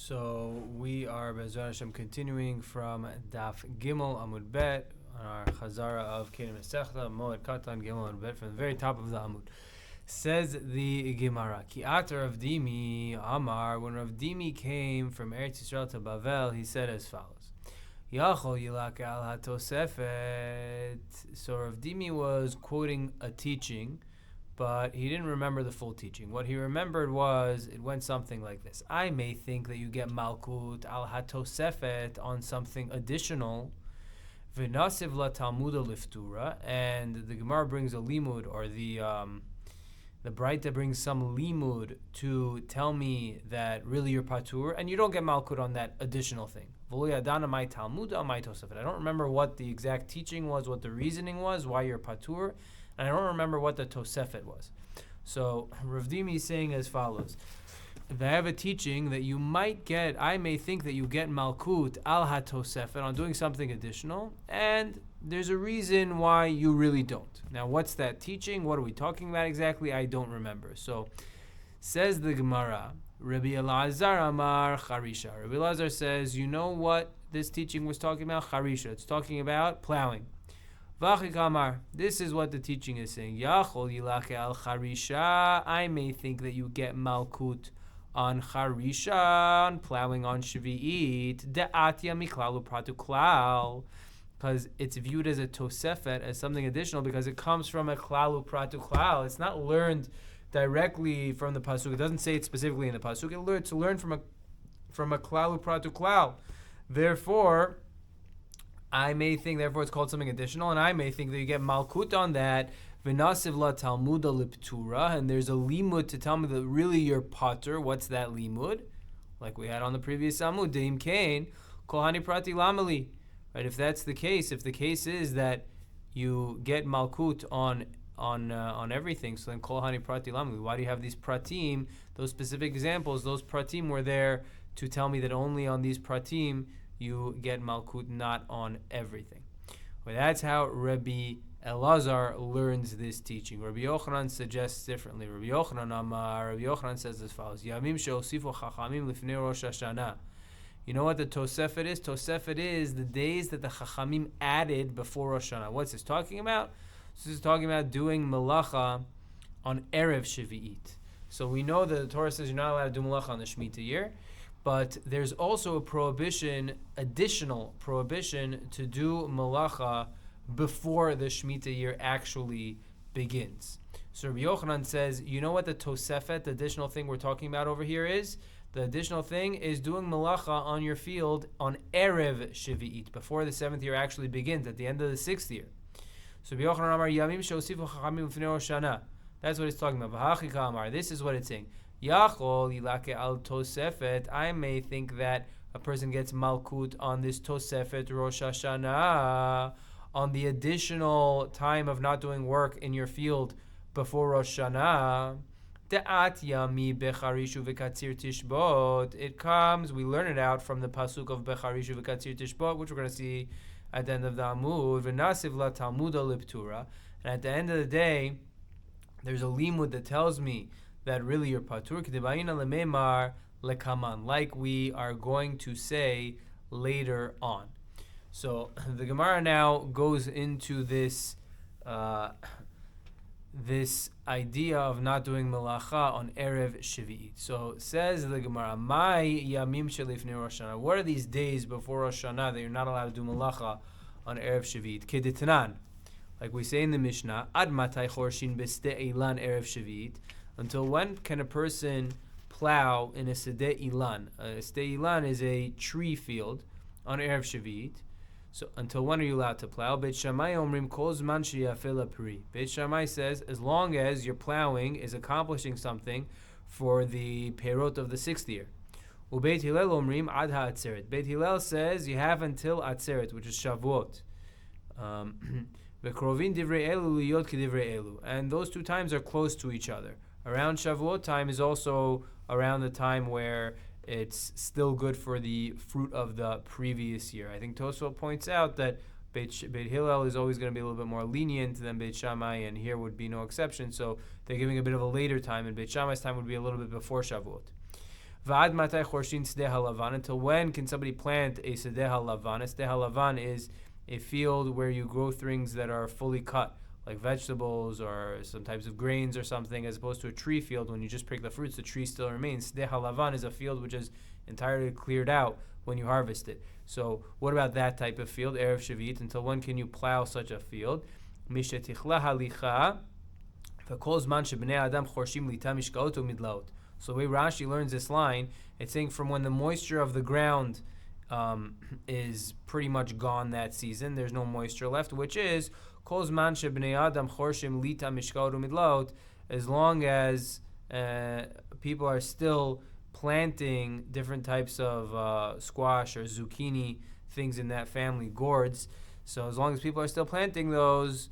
So we are Be'ezrat Hashem continuing from Daf Gimmel-Bet on our Chazara of Katan Moed, Katan, Gimmel-Bet from the very top of the Amud. Says the Gemara, Ki Atar Rav Dimi Amar, when Rav Dimi came from Eretz Yisrael to Bavel, he said as follows: Yachol Yilak al HaTosefet. So Rav Dimi was quoting a teaching, but he didn't remember the full teaching. What he remembered was, it went something like this. I may think that you get Malkut al HaTosefet on something additional, V'nasiv la Talmuda liftura, and the Gemara brings a limud, or the Braita brings some limud to tell me that really you're patur, and you don't get Malkut on that additional thing. I don't remember what the exact teaching was, what the reasoning was, why you're patur, and I don't remember what the Tosefet was. So Rav Dimi is saying as follows: they have a teaching that you might get, I may think that you get Malkut al HaTosefet on doing something additional, and there's a reason why you really don't. Now, what's that teaching? What are we talking about exactly? I don't remember. So, says the Gemara, Rabbi Elazar Amar Charisha. Rabbi Elazar says, you know what this teaching was talking about? Charisha. It's talking about plowing. Vachik Amar. This is what the teaching is saying. Yachol Yilake al Charisha. I may think that you get Malkut on Charisha, on plowing on Shvi'it. De'atya miklalu pratu klal. Because it's viewed as a tosefet, as something additional, because it comes from a klalu pratu klal. It's not learned directly from the pasuk. It doesn't say it specifically in the pasuk. It's learned from a klalu pratu klal. Therefore, I may think, therefore it's called something additional, and I may think that you get malkut on that, v'nasiv la talmuda liptura, and there's a limud to tell me that really you're patur. What's that limud? Like we had on the previous amud, deim kain, kohani prati lamali. Right? If that's the case, if the case is that you get malkut on everything, so then kol hani prati lamli. Why do you have these pratim? Those specific examples, those pratim were there to tell me that only on these pratim you get malkut, not on everything. Well, that's how Rabbi Elazar learns this teaching. Rabbi Yochanan suggests differently. Rabbi Yochanan says as follows: Yamim she'osifu chachamim lifnei Rosh Hashanah. You know what the Tosefet is? Tosefet is the days that the Chachamim added before Rosh Hashanah. What's this talking about? This is talking about doing Melacha on Erev Shvi'it. So we know that the Torah says you're not allowed to do Melacha on the Shemitah year, but there's also a additional prohibition to do Melacha before the Shemitah year actually begins. So Rabbi Yochanan says, you know what the Tosefet, the additional thing we're talking about over here is? The additional thing is doing melacha on your field on Erev Shvi'it, before the 7th year actually begins, at the end of the 6th year. So Yochanan Amar Yamim she'osifu chachamim lifnei Rosh Hashanah. That's what it's talking about. V'hachika Amar. This is what it's saying. Yachol yilake al tosefet. I may think that a person gets malkut on this tosefet Rosh Hashanah, on the additional time of not doing work in your field before Rosh Hashanah. It comes, we learn it out from the pasuk of Becharishu v'Katzir Tishbot, which we're going to see at the end of the Amud. V'nasiv la Talmuda liptura. And at the end of the day, there's a limud that tells me that really you're patur. K'debayina lememar lekaman, like we are going to say later on. So the Gemara now goes into this idea of not doing melacha on Erev Shvi'it. So says the Gemara, "My yamim shelifnei Rosh Hashanah." What are these days before Rosh Hashanah that you're not allowed to do melacha on Erev Shvi'it? Keditanan, like we say in the Mishnah, Ad matay chorshin b'sdei ilan Erev Shvi'it. Until when can a person plow in a sedeh ilan? A sedeh ilan is a tree field on Erev Shvi'it. So until when are you allowed to plow? Beit Shammai omrim kol zman sheyafeh pri. Beit Shammai says as long as your plowing is accomplishing something for the perot of the 6th year. Ubeit Hillel omrim ad ha'atzeret. Beit Hillel says you have until atzeret, which is Shavuot. V'krovin divrei elu liyot k'divrei elu. And those two times are close to each other. Around Shavuot time is also around the time where it's still good for the fruit of the previous year. I think Tosfot points out that Beit Hillel is always going to be a little bit more lenient than Beit Shammai, and here would be no exception. So they're giving a bit of a later time, and Beit Shammai's time would be a little bit before Shavuot. Va'ad matay chorshin sedeh halavan. Until when can somebody plant a sedeh halavan? A sedeh halavan is a field where you grow things that are fully cut, like vegetables or some types of grains or something, as opposed to a tree field. When you just pick the fruits, the tree still remains. Sedeh halavan is a field which is entirely cleared out when you harvest it. So what about that type of field, Erev Shavit? Until when can you plow such a field? Mishetichla halicha v'kol zman shebnei adam chorshim lita mishkaot u'midlaot. So the way Rashi learns this line, it's saying from when the moisture of the ground is pretty much gone that season, there's no moisture left, which is kol zman shebnei adam chorshim lita mishkaot u'midlaot, as long as people are still planting different types of squash or zucchini, things in that family, gourds. So as long as people are still planting those,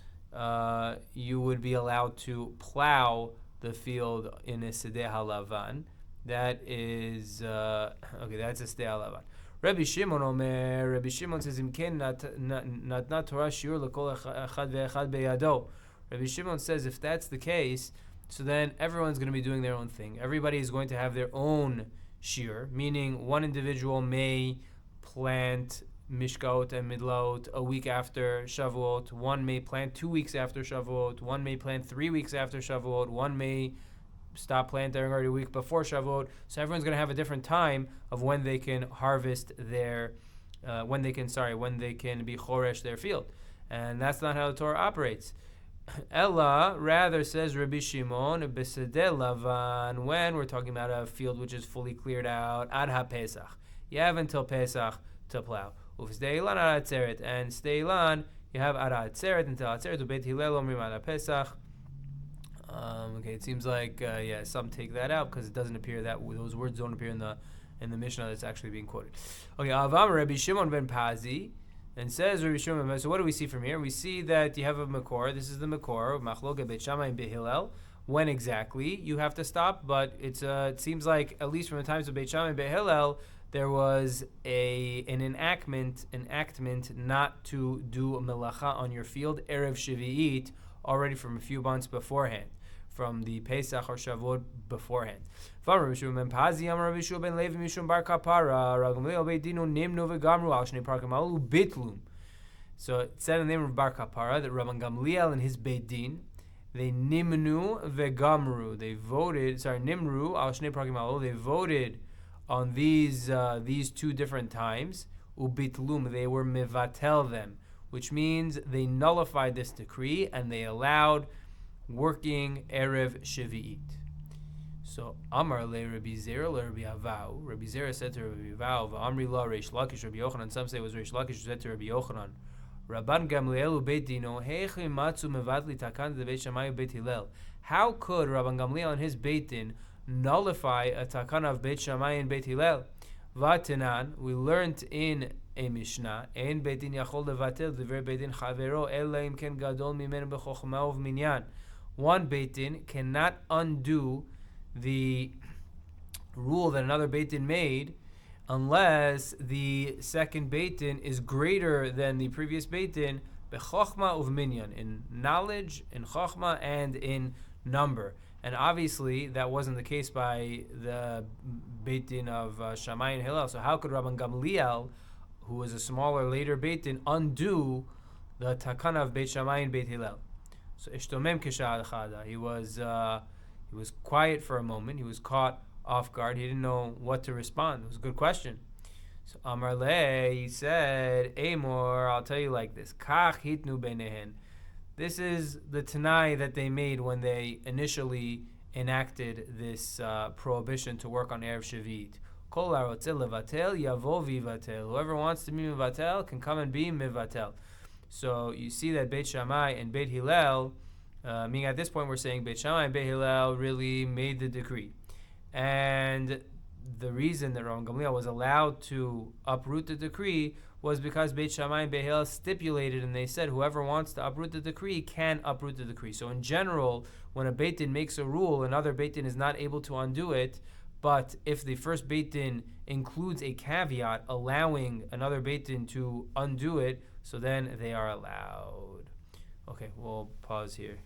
you would be allowed to plow the field in a sedeh halavan. That is that's a sedeh halavan. Rabbi Shimon Omer. Rabbi Shimon says, "Imken natna Torah shiur lekol echad ve'echad beyado." Rabbi Shimon says, if that's the case, so then everyone's going to be doing their own thing. Everybody is going to have their own shiur, meaning one individual may plant Mishkaot and Midlaot a week after Shavuot, one may plant 2 weeks after Shavuot, one may plant 3 weeks after Shavuot, one may stop planting already a week before Shavuot. So everyone's going to have a different time of when they can harvest their, when they can be choresh their field. And that's not how the Torah operates. Ella, rather, says Rabbi Shimon, Besedeh Lavan, when we're talking about a field which is fully cleared out, Ad HaPesach. You have until Pesach to plow. Ufsteilan Ad HaAtzeret, and Steilan, you have Ad HaAtzeret until Atzeret, Ubeit Hillel Omrim Ad HaPesach. Okay, it seems like, some take that out because it doesn't appear that those words don't appear in the Mishnah that's actually being quoted. Okay, Avam Rabbi Shimon ben Pazi. And says Rabbi Shimon, so what do we see from here? We see that you have a Makor. This is the Makor, Machloket Beit Shammai and Beit Hillel. When exactly you have to stop, but it seems like, at least from the times of Beit Shammai and Beit Hillel, there was an enactment not to do melacha on your field, Erev Shavi'it, already from a few months beforehand, from the Pesach or Shavuot beforehand. So it said in the name of Bar Kapara that Rabban Gamliel and his Beit Din, they nimnu vegamru, they voted, nimru al shnei prakim alu, they voted on these 2 different times, ubitlum, they were mevatel them, which means they nullified this decree and they allowed working Erev Shavi'it. So Amar le Rabbi Zera le Rabbi Avau. Rabbi Zera said to Rabbi Avau, Amri la Reish Lakish Rabbi Yochanan. Some say it was Reish Lakish who said to Rabbi Yochanan, Rabban Gamliel Beit Dino Heichi Matzu Mevatli Takan de Beit Shammai Beit Hillel. How could Rabban Gamliel and his Beit Din nullify a takan of Beit Shammai and Beit Hillel? Vatanan, we learned in a Mishnah, Ein Beit Din Yachol Levatel Divrei Beit Din Chavero Ela Im Ken Gadol Mimenu B'Chochma U'Minyan. One Beit Din cannot undo the rule that another Beit Din made unless the second Beit Din is greater than the previous Beit Din, b'chochma uvminyan, in knowledge, in chochma, and in number. And obviously that wasn't the case by the Beit Din of Shammai and Hillel. So how could Rabban Gamliel, who was a smaller, later Beit Din, undo the takana of Beit Shammai and Beit Hillel? So ishtomem kisha'al chada. He was quiet for a moment. He was caught off guard. He didn't know what to respond. It was a good question. So Amar Le, he said, Amor, I'll tell you like this. Kach hitnu benehen. This is the Tanai that they made when they initially enacted this prohibition to work on Erev Shavit. Kol harotzeh levatel yavo vivatel. Whoever wants to be mivatel can come and be mivatel. So you see that Beit Shammai and Beit Hillel, meaning at this point we're saying Beit Shammai and Beit Hillel really made the decree. And the reason that Rabban Gamliel was allowed to uproot the decree was because Beit Shammai and Beit Hillel stipulated, and they said whoever wants to uproot the decree can uproot the decree. So in general, when a Beit Din makes a rule, another Beit Din is not able to undo it. But if the first Beit Din includes a caveat allowing another Beit Din to undo it, so then they are allowed. Okay, we'll pause here.